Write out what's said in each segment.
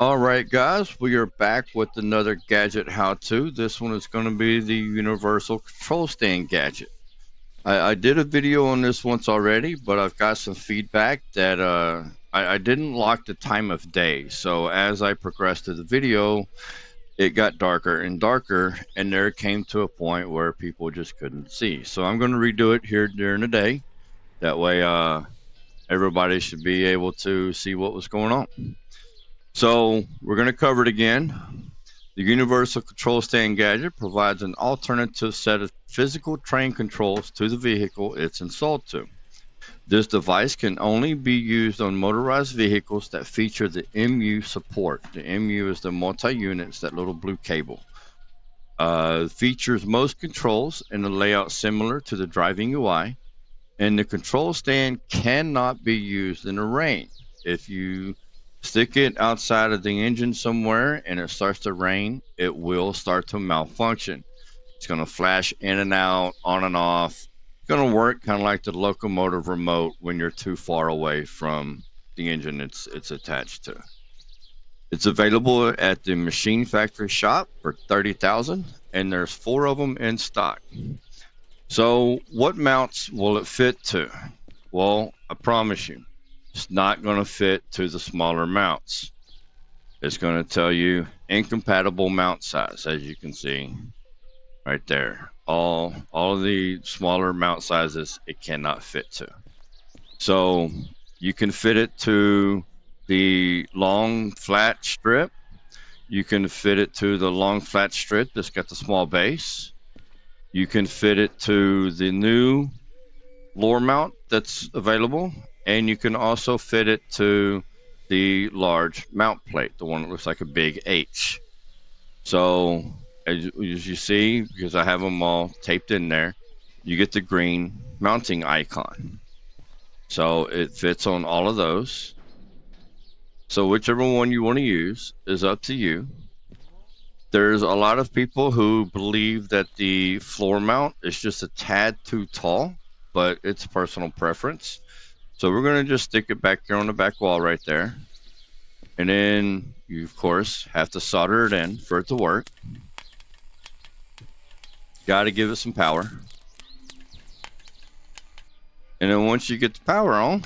All right, guys, we are back with another gadget how-to. This one is going to be the universal control stand gadget. I did a video on this once already, but I've got some feedback that I didn't lock the time of day. So as I progressed through the video, it got darker and darker, and there it came to a point where people just couldn't see. So I'm going to redo it here during the day. That way, everybody should be able to see what was going on. So we're going to cover it again. The Universal Control Stand Gadget provides an alternative set of physical train controls to the vehicle it's installed to. This device can only be used on motorized vehicles that feature the MU support. The MU is the multi-unit, it's that little blue cable. Features most controls in a layout similar to the driving UI, and the control stand cannot be used in the rain. If you stick it outside of the engine somewhere and it starts to rain, it will start to malfunction. It's going to flash in and out, on and off. It's going to work kind of like the locomotive remote when you're too far away from the engine it's attached to. It's available at the Machine Factory shop for $30,000, and there's 4 of them in stock. So, what mounts will it fit to? Well, I promise you, it's not going to fit to the smaller mounts. It's going to tell you incompatible mount size, as you can see right there. All of the smaller mount sizes it cannot fit to. So you can fit it to the long flat strip. You can fit it to the long flat strip that's got the small base. You can fit it to the new floor mount that's available, and you can also fit it to the large mount plate, the one that looks like a big H. So as you see, because I have them all taped in there, you get the green mounting icon. So it fits on all of those. So whichever one you want to use is up to you. There's a lot of people who believe that the floor mount is just a tad too tall, but it's personal preference. So we're going to just stick it back here on the back wall right there. And then you, of course, have to solder it in for it to work. Got to give it some power. And then once you get the power on,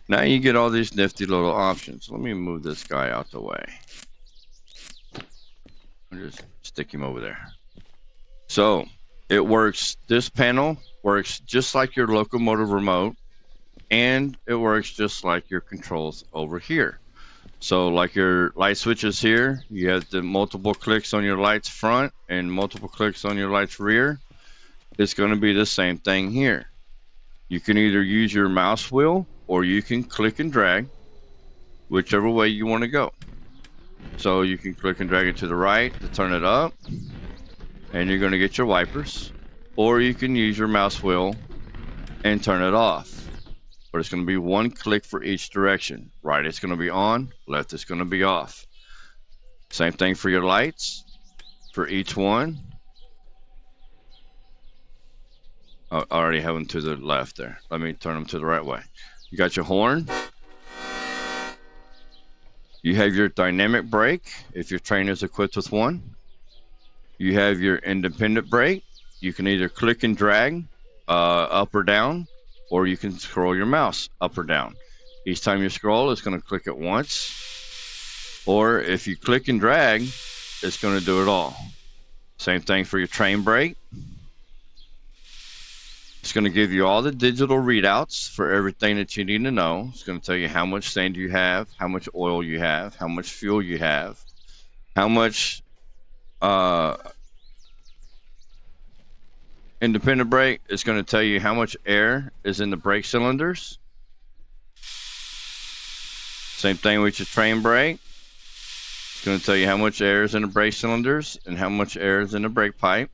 now you get all these nifty little options. Let me move this guy out the way. I'll just stick him over there. So it works. This panel works just like your locomotive remote, and it works just like your controls over here. So like your light switches here, you have the multiple clicks on your lights front and multiple clicks on your lights rear. It's going to be the same thing here. You can either use your mouse wheel or you can click and drag, whichever way you want to go. So you can click and drag it to the right to turn it up, and you're going to get your wipers, or you can use your mouse wheel and turn it off. But it's going to be one click for each direction. Right, it's going to be on, left, it's going to be off. Same thing for your lights, for each one. I already have them to the left there. Let me turn them to the right way. You got your horn. You have your dynamic brake, if your train is equipped with one. You have your independent brake. You can either click and drag up or down, or you can scroll your mouse up or down. Each time you scroll, it's going to click it once. Or if you click and drag, it's going to do it all. Same thing for your train brake. It's going to give you all the digital readouts for everything that you need to know. It's going to tell you how much sand you have, how much oil you have, how much fuel you have, how much independent brake. It's going to tell you how much air is in the brake cylinders. Same thing with your train brake. It's going to tell you how much air is in the brake cylinders and how much air is in the brake pipe.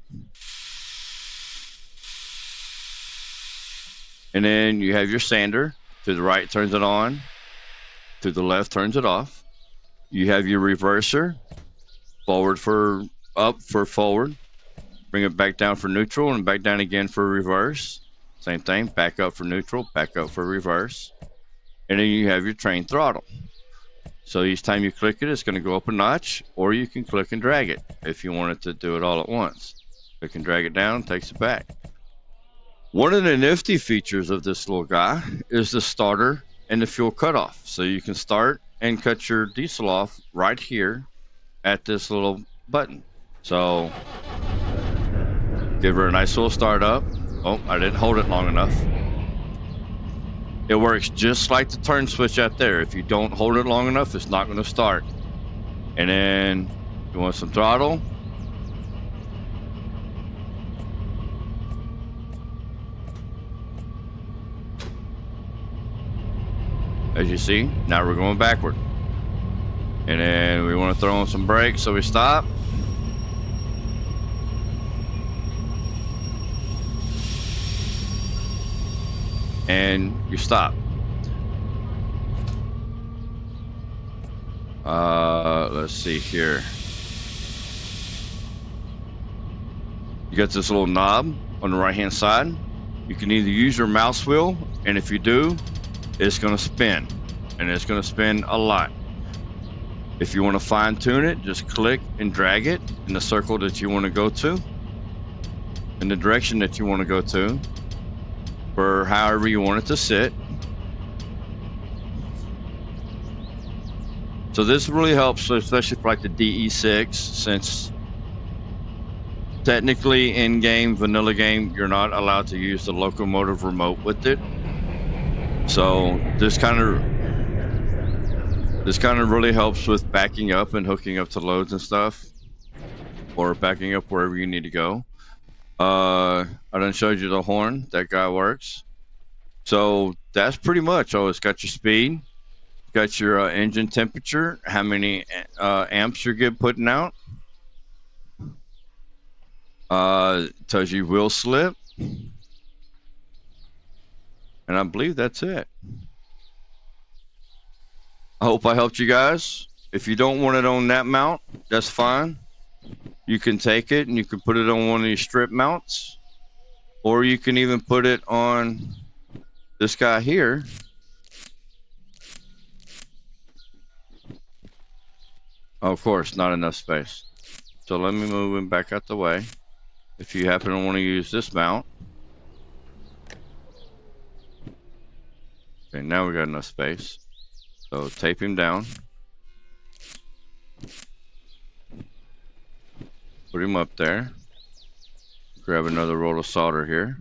And then you have your sander. To the right turns it on, to the left turns it off. You have your reverser, forward for up for forward, bring it back down for neutral and back down again for reverse. Same thing, back up for neutral, back up for reverse. And then you have your train throttle. So each time you click it, it's going to go up a notch, or you can click and drag it if you want it to do it all at once. Click and drag it down, takes it back. One of the nifty features of this little guy is the starter and the fuel cutoff. So you can start and cut your diesel off right here at this little button. So give her a nice little start up. Oh, I didn't hold it long enough. It works just like the turn switch out there. If you don't hold it long enough, it's not going to start. And then you want some throttle. As you see, now we're going backward. And then we want to throw on some brakes, so we stop. And you stop. Let's see here. You got this little knob on the right hand side. You can either use your mouse wheel, and if you do, it's going to spin, and it's going to spin a lot. If you want to fine tune it, just click and drag it in the circle that you want to go to, in the direction that you want to go to, for however you want it to sit. So this really helps, especially for like the DE6, since technically in game, vanilla game, you're not allowed to use the locomotive remote with it. So this kind of really helps with backing up and hooking up to loads and stuff, or backing up wherever you need to go. I done showed you the horn. That guy works. So that's pretty much. Oh, it's got your speed, got your engine temperature, how many amps you're putting out. Tells you wheel slip, and I believe that's it. I hope I helped you guys. If you don't want it on that mount, that's fine. You can take it and you can put it on one of these strip mounts, or you can even put it on this guy here. Oh, of course, not enough space. So let me move him back out the way. If you happen to want to use this mount. Okay, now we got enough space. So tape him down. Put him up there. Grab another roll of solder here.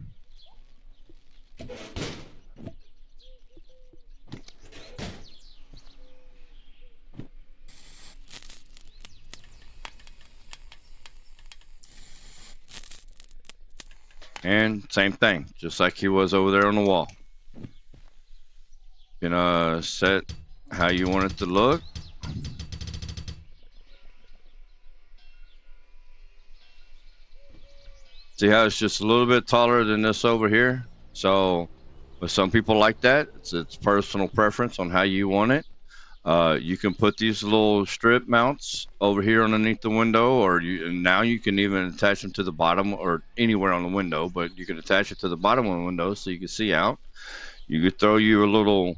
And same thing, just like he was over there on the wall. You can set how you want it to look. See how it's just a little bit taller than this over here? So, but some people like that. It's personal preference on how you want it. You can put these little strip mounts over here underneath the window, and now you can even attach them to the bottom or anywhere on the window, but you can attach it to the bottom of the window so you can see out. You could throw you a little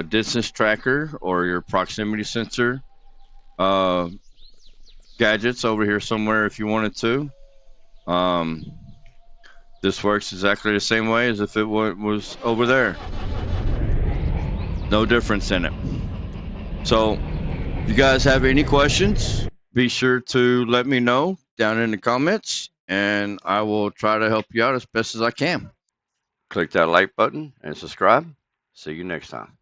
distance tracker or your proximity sensor gadgets over here somewhere if you wanted to. This works exactly the same way as if it was over there. No difference in it. So if you guys have any questions, be sure to let me know down in the comments, and I will try to help you out as best as I can. Click that like button and subscribe. See you next time.